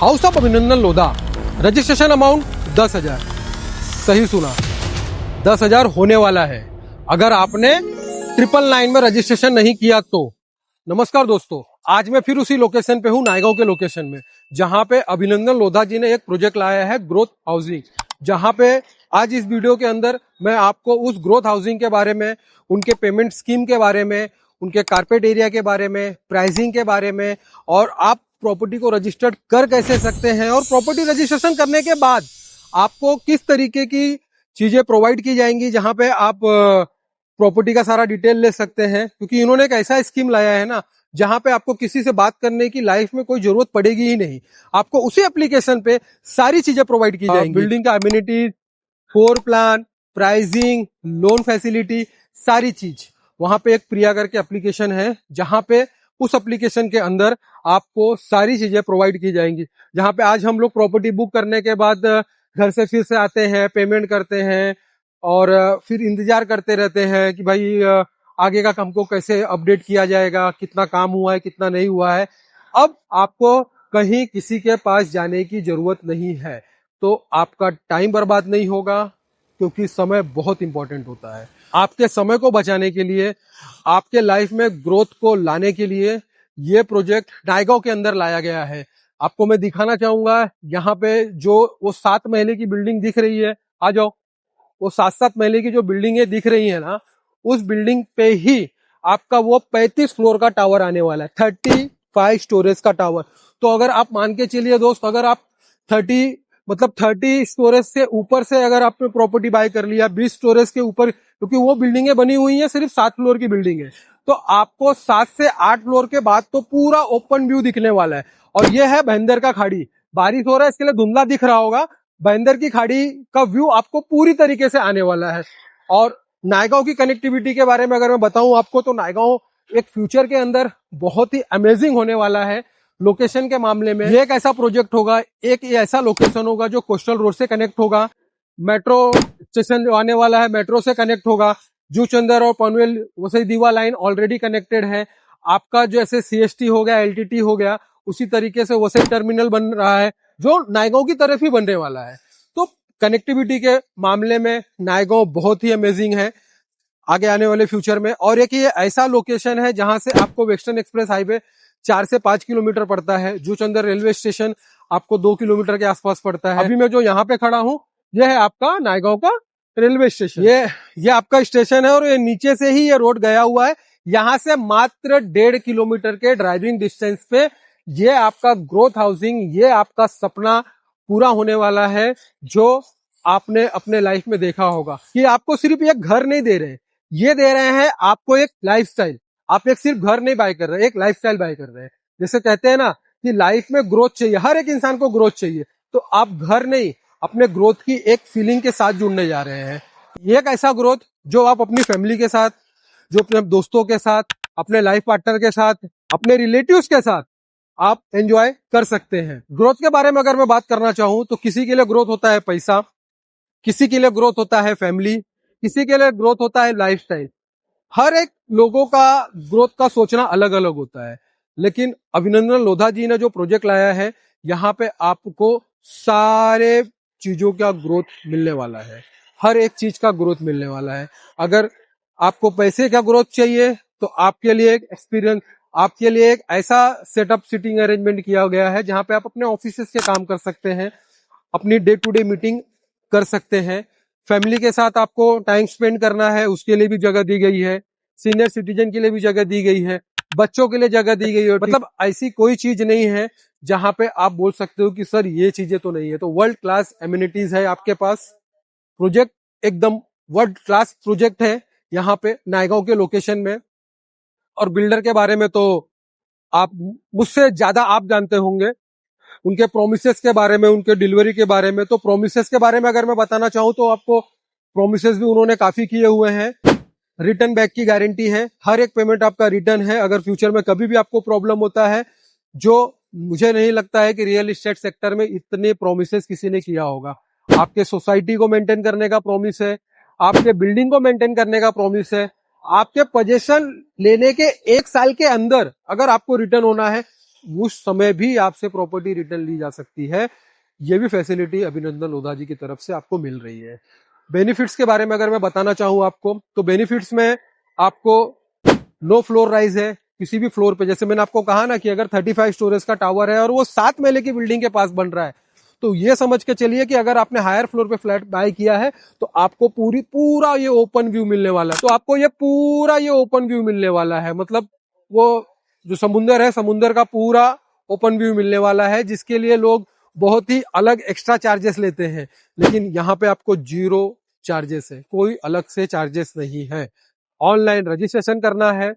House of अभिनंदन Lodha, registration amount 10,000। सही सुना, 10,000 होने वाला है अगर आपने 999 में रजिस्ट्रेशन नहीं किया तो। नमस्कार दोस्तों, आज मैं फिर उसी लोकेशन पे हूँ, नायगांव के लोकेशन में, जहां पे अभिनंदन लोधा जी ने एक प्रोजेक्ट लाया है ग्रोथ हाउसिंग। जहां पे आज इस वीडियो के अंदर मैं आपको उस ग्रोथ हाउसिंग के बारे में, उनके पेमेंट स्कीम के बारे में, उनके कारपेट एरिया के बारे में, प्राइसिंग के बारे में, और आप प्रॉपर्टी को रजिस्टर्ड कर कैसे सकते हैं, और प्रॉपर्टी रजिस्ट्रेशन करने के बाद आपको किस तरीके की चीजें प्रोवाइड की जाएंगी, जहां पे आप प्रॉपर्टी का सारा डिटेल ले सकते हैं। क्योंकि इन्होंने एक ऐसा स्कीम लाया है ना, जहां पे आपको किसी से बात करने की लाइफ में कोई जरूरत पड़ेगी ही नहीं। आपको उसी एप्लीकेशन पे सारी चीजें प्रोवाइड की जाएंगी। बिल्डिंग का amenities, floor plan, pricing, loan facility, सारी चीज वहां पे एक प्रिया करके एप्लीकेशन है, जहां पे उस एप्लीकेशन के अंदर आपको सारी चीजें प्रोवाइड की जाएंगी। जहां पे आज हम लोग प्रॉपर्टी बुक करने के बाद घर से फिर से आते हैं, पेमेंट करते हैं और फिर इंतजार करते रहते हैं कि भाई आगे का हमको कैसे अपडेट किया जाएगा, कितना काम हुआ है, कितना नहीं हुआ है। अब आपको कहीं किसी के पास जाने की जरूरत नहीं है, तो आपका टाइम बर्बाद नहीं होगा, क्योंकि समय बहुत इंपॉर्टेंट होता है। आपके समय को बचाने के लिए, आपके लाइफ में ग्रोथ को लाने के लिए ये प्रोजेक्ट नायगांव के अंदर लाया गया है। आपको मैं दिखाना चाहूंगा, यहाँ पे जो वो 7 महले की बिल्डिंग दिख रही है, आ जाओ, वो 7-7 महले की जो बिल्डिंगें दिख रही है ना, उस बिल्डिंग पे ही आपका वो 35 फ्लोर का टावर आने वाला है, 35 स्टोरेज का टावर। तो अगर आप मान के चलिए दोस्त, अगर आप 30 स्टोरेज से ऊपर से अगर आपने प्रॉपर्टी बाय कर लिया, 20 स्टोरेज के ऊपर, क्योंकि वो बिल्डिंगें बनी हुई है सिर्फ 7 फ्लोर की बिल्डिंग है, तो आपको 7 से 8 फ्लोर के बाद तो पूरा ओपन व्यू दिखने वाला है। और ये है बहंदर का खाड़ी। बारिश हो रहा है, इसके लिए धुंधला दिख रहा होगा। बहंदर की खाड़ी का व्यू आपको पूरी तरीके से आने वाला है। और नायगांव की कनेक्टिविटी के बारे में अगर मैं बताऊं आपको, तो नायगांव एक फ्यूचर के अंदर बहुत ही अमेजिंग होने वाला है लोकेशन के मामले में। ये एक ऐसा प्रोजेक्ट होगा, एक ऐसा लोकेशन होगा जो कोस्टल रोड से कनेक्ट होगा, मेट्रो स्टेशन जो आने वाला है मेट्रो से कनेक्ट होगा। जूचंदर और पनवेल वसई दीवा लाइन ऑलरेडी कनेक्टेड है। आपका जैसे सीएसटी हो गया, एलटीटी हो गया, उसी तरीके से वसई टर्मिनल बन रहा है, जो नायगांव की तरफ ही बनने वाला है। तो कनेक्टिविटी के मामले में नायगांव बहुत ही अमेजिंग है आगे आने वाले फ्यूचर में। और एक ये ऐसा लोकेशन है जहां से आपको वेस्टर्न एक्सप्रेस हाईवे 4 से 5 किलोमीटर पड़ता है। जूचंदर रेलवे स्टेशन आपको 2 किलोमीटर के आसपास पड़ता है। अभी मैं जो यहाँ पे खड़ा हूँ, यह है आपका नायगांव का रेलवे स्टेशन। ये आपका स्टेशन है, और ये नीचे से ही ये रोड गया हुआ है। यहाँ से मात्र 1.5 किलोमीटर के ड्राइविंग डिस्टेंस पे ये आपका ग्रोथ हाउसिंग, ये आपका सपना पूरा होने वाला है, जो आपने अपने लाइफ में देखा होगा। कि आपको सिर्फ एक घर नहीं दे रहे, ये दे रहे हैं आपको एक लाइफस्टाइल। आप एक सिर्फ घर नहीं बाय कर रहे, एक लाइफस्टाइल बाय कर रहे हैं। जैसे कहते हैं ना कि लाइफ में ग्रोथ चाहिए, हर एक इंसान को ग्रोथ चाहिए, तो आप घर नहीं, अपने ग्रोथ की एक फीलिंग के साथ जुड़ने जा रहे हैं। ये एक ऐसा ग्रोथ जो आप अपनी फैमिली के साथ, जो अपने दोस्तों के साथ, अपने लाइफ पार्टनर के साथ, अपने रिलेटिव्स के साथ आप एंजॉय कर सकते हैं। ग्रोथ के बारे में अगर मैं बात करना चाहूं, तो किसी के लिए ग्रोथ होता है पैसा, किसी के लिए ग्रोथ होता है फैमिली, किसी के लिए ग्रोथ होता है लाइफस्टाइल। हर एक लोगों का ग्रोथ का सोचना अलग अलग होता है। लेकिन अभिनंदन लोधा जी ने जो प्रोजेक्ट लाया है, यहाँ पे आपको सारे चीजों का ग्रोथ मिलने वाला है, हर एक चीज का ग्रोथ मिलने वाला है। अगर आपको पैसे का ग्रोथ चाहिए, तो आपके लिए एक एक्सपीरियंस, आपके लिए एक ऐसा सेटअप सिटिंग अरेंजमेंट किया गया है, जहां पे आप अपने ऑफिस के काम कर सकते हैं, अपनी डे टू डे मीटिंग कर सकते हैं। फैमिली के साथ आपको टाइम स्पेंड करना है, उसके लिए भी जगह दी गई है। सीनियर सिटीजन के लिए भी जगह दी गई है, बच्चों के लिए जगह दी गई है। मतलब ऐसी कोई चीज नहीं है जहां पे आप बोल सकते हो कि सर ये चीजें तो नहीं है। तो वर्ल्ड क्लास एमिनिटीज है आपके पास। प्रोजेक्ट एकदम वर्ल्ड क्लास प्रोजेक्ट है यहाँ पे नायगांव के लोकेशन में। और बिल्डर के बारे में तो आप मुझसे ज्यादा आप जानते होंगे, उनके प्रोमिसेस के बारे में, उनके डिलीवरी के बारे में। तो प्रोमिसेस के बारे में अगर मैं बताना चाहूँ, तो आपको प्रोमिसेस भी उन्होंने काफी किए हुए हैं। रिटर्न बैक की गारंटी है, हर एक पेमेंट आपका रिटर्न है। अगर फ्यूचर में कभी भी आपको प्रॉब्लम होता है, जो मुझे नहीं लगता है कि रियल एस्टेट सेक्टर में इतने प्रोमिसेस किसी ने किया होगा। आपके सोसाइटी को मेंटेन करने का प्रॉमिस है, आपके बिल्डिंग को मेंटेन करने का प्रॉमिस है, आपके पोजीशन लेने के 1 साल के अंदर अगर आपको रिटर्न होना है, उस समय भी आपसे प्रॉपर्टी रिटर्न ली जा सकती है। ये भी फैसिलिटी अभिनंदन लोधा जी की तरफ से आपको मिल रही है। बेनिफिट्स के बारे में अगर मैं बताना चाहूँ आपको, तो बेनिफिट्स में आपको नो फ्लोर राइज है किसी भी फ्लोर पे। जैसे मैंने आपको कहा ना कि अगर 35 स्टोरेज का टावर है और वो 7 महले की बिल्डिंग के पास बन रहा है, तो ये समझ के चलिए कि अगर आपने हायर फ्लोर पे फ्लैट बाय किया है तो आपको पूरा ये ओपन व्यू मिलने वाला है। तो आपको ये पूरा ये ओपन व्यू मिलने वाला है, मतलब वो जो समुंदर है, समुंदर का पूरा ओपन व्यू मिलने वाला है, जिसके लिए लोग बहुत ही अलग एक्स्ट्रा चार्जेस लेते हैं। लेकिन यहाँ पे आपको जीरो चार्जेस है, कोई अलग से चार्जेस नहीं है। ऑनलाइन रजिस्ट्रेशन करना है,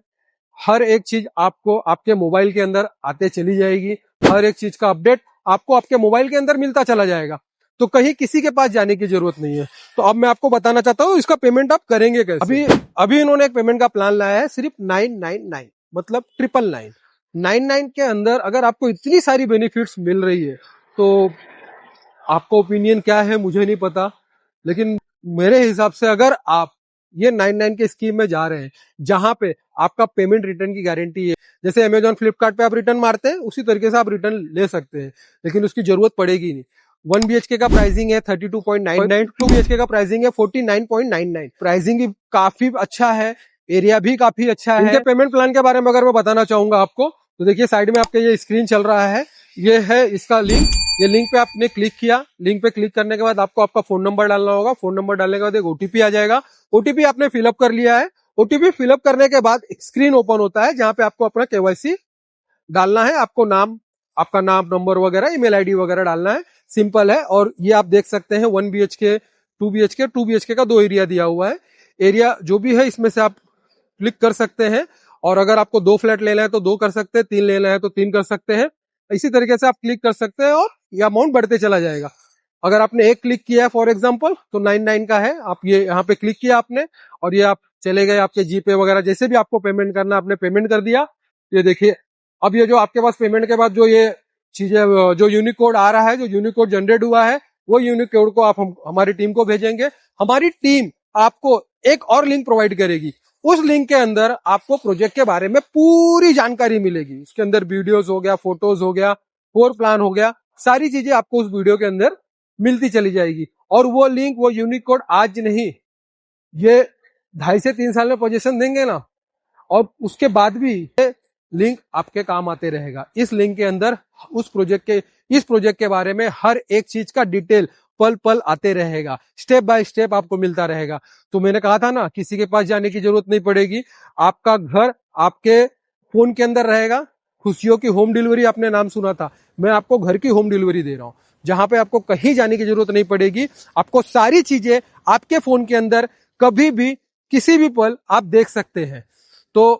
हर एक चीज आपको आपके मोबाइल के अंदर आते चली जाएगी, हर एक चीज का अपडेट आपको आपके मोबाइल के अंदर मिलता चला जाएगा, तो कहीं किसी के पास जाने की जरूरत नहीं है। तो अब मैं आपको बताना चाहता हूँ इसका पेमेंट आप करेंगे कैसे। अभी इन्होंने एक पेमेंट का प्लान लाया है सिर्फ 999, मतलब 999 के अंदर अगर आपको इतनी सारी बेनिफिट्स मिल रही है तो आपका ओपिनियन क्या है मुझे नहीं पता, लेकिन मेरे हिसाब से अगर आप ये 99 के स्कीम में जा रहे हैं जहां पे आपका पेमेंट रिटर्न की गारंटी है, जैसे अमेजॉन फ्लिपकार्ट पे आप रिटर्न मारते हैं उसी तरीके से आप रिटर्न ले सकते हैं, लेकिन उसकी जरूरत पड़ेगी नहीं। 1 BHK का प्राइसिंग है 32.99, 2 BHK का प्राइसिंग है 49.99। प्राइसिंग भी काफी अच्छा है, एरिया भी काफी अच्छा है। इनके पेमेंट प्लान के बारे में अगर मैं बताना चाहूंगा आपको, तो देखिए साइड में आपके ये स्क्रीन चल रहा है, ये है इसका लिंक। ये लिंक पे आपने क्लिक किया, लिंक पे क्लिक करने के बाद आपको आपका फोन नंबर डालना होगा। फोन नंबर डालने के बाद एक ओटीपी आ जाएगा, ओटीपी आपने फिलअप कर लिया है। ओटीपी फिलअप करने के बाद एक स्क्रीन ओपन होता है जहां पे आपको अपना केवाईसी डालना है। आपको नाम, आपका नाम, नंबर वगैरह, ईमेल आईडी वगैरह डालना है, सिंपल है। और ये आप देख सकते हैं 1 BHK, 2 BHK, 2 BHK का 2 एरिया दिया हुआ है। एरिया जो भी है इसमें से आप क्लिक कर सकते हैं, और अगर आपको 2 फ्लैट लेना है तो 2 कर सकते हैं, 3 लेना है तो 3 कर सकते हैं। इसी तरीके से आप क्लिक कर सकते हैं और ये अमाउंट बढ़ते चला जाएगा। अगर आपने एक क्लिक किया है फॉर एग्जांपल तो 99 का है, आप ये यहाँ पे क्लिक किया आपने और ये आप चले गए आपके जीपे वगैरह, जैसे भी आपको पेमेंट करना आपने पेमेंट कर दिया। ये देखिए अब ये जो आपके पास पेमेंट के बाद जो ये चीजें, जो यूनिक कोड आ रहा है, जो यूनिक कोड जनरेट हुआ है, वो यूनिक कोड को आप हमारी टीम को भेजेंगे। हमारी टीम आपको एक और लिंक प्रोवाइड करेगी, उस लिंक के अंदर आपको प्रोजेक्ट के बारे में पूरी जानकारी मिलेगी। उसके अंदर वीडियोस हो गया, फोटोज हो गया, फ्लोर प्लान हो गया, सारी चीजें आपको उस वीडियो के अंदर मिलती चली जाएगी। और वो लिंक, वो यूनिक कोड आज नहीं, ये 2.5 से 3 साल में पोजीशन देंगे ना, और उसके बाद भी ये लिंक आपके काम आते रहेगा। इस लिंक के अंदर इस प्रोजेक्ट के बारे में हर एक चीज का डिटेल पल पल आते रहेगा, स्टेप बाय स्टेप आपको मिलता रहेगा। तो मैंने कहा था ना, किसी के पास जाने की जरूरत नहीं पड़ेगी, आपका घर आपके फोन के अंदर रहेगा। खुशियों की होम डिलीवरी आपने नाम सुना था, मैं आपको घर की होम डिलीवरी दे रहा हूं, जहां पे आपको कहीं जाने की जरूरत नहीं पड़ेगी। आपको सारी चीजें आपके फोन के अंदर कभी भी किसी भी पल आप देख सकते हैं। तो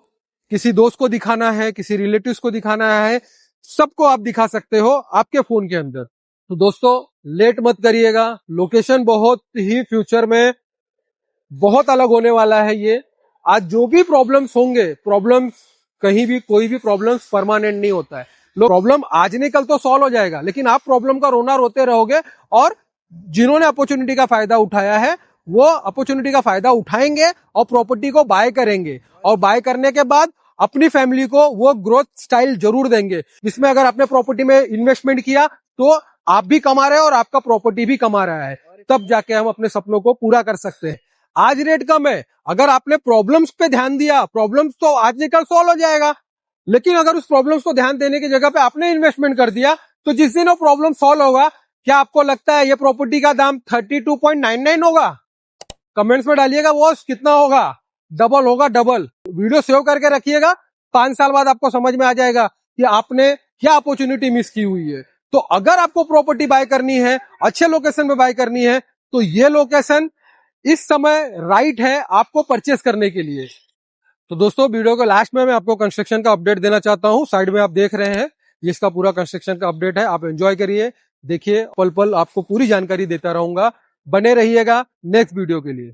किसी दोस्त को दिखाना है, किसी रिलेटिव्स को दिखाना है, सबको आप दिखा सकते हो आपके फोन के अंदर। तो दोस्तों लेट मत करिएगा, लोकेशन बहुत ही फ्यूचर में बहुत अलग होने वाला है। ये आज जो भी प्रॉब्लम्स होंगे, प्रॉब्लम्स कहीं भी, कोई भी प्रॉब्लम्स परमानेंट नहीं होता है। प्रॉब्लम आज नहीं कल तो सॉल्व हो जाएगा, लेकिन आप प्रॉब्लम का रोना रोते रहोगे, और जिन्होंने अपॉर्चुनिटी का फायदा उठाया है वो अपॉर्चुनिटी का फायदा उठाएंगे और प्रॉपर्टी को बाय करेंगे, और बाय करने के बाद अपनी फैमिली को वो ग्रोथ स्टाइल जरूर देंगे। इसमें अगर आपने प्रॉपर्टी में इन्वेस्टमेंट किया तो आप भी कमा रहे हो और आपका प्रॉपर्टी भी कमा रहा है, तब जाके हम अपने सपनों को पूरा कर सकते हैं। आज रेट कम है, अगर आपने प्रॉब्लम्स पे ध्यान दिया, प्रॉब्लम्स तो आज नहीं कल सॉल्व हो जाएगा, लेकिन अगर उस प्रॉब्लम्स को ध्यान देने की जगह पे आपने इन्वेस्टमेंट कर दिया तो जिस दिन वो प्रॉब्लम सॉल्व होगा, क्या आपको लगता है ये प्रॉपर्टी का दाम 32.99 होगा? कमेंट्स में डालिएगा बॉस कितना होगा, डबल होगा, डबल। वीडियो सेव करके रखिएगा, 5 साल बाद आपको समझ में आ जाएगा कि आपने क्या अपॉर्चुनिटी मिस की हुई है। तो अगर आपको प्रॉपर्टी बाय करनी है, अच्छे लोकेशन में बाय करनी है, तो ये लोकेशन इस समय राइट है आपको परचेस करने के लिए। तो दोस्तों वीडियो के लास्ट में मैं आपको कंस्ट्रक्शन का अपडेट देना चाहता हूं। साइड में आप देख रहे हैं, ये इसका पूरा कंस्ट्रक्शन का अपडेट है, आप एंजॉय करिए, देखिए, पल पल आपको पूरी जानकारी देता रहूंगा। बने रहिएगा नेक्स्ट वीडियो के लिए।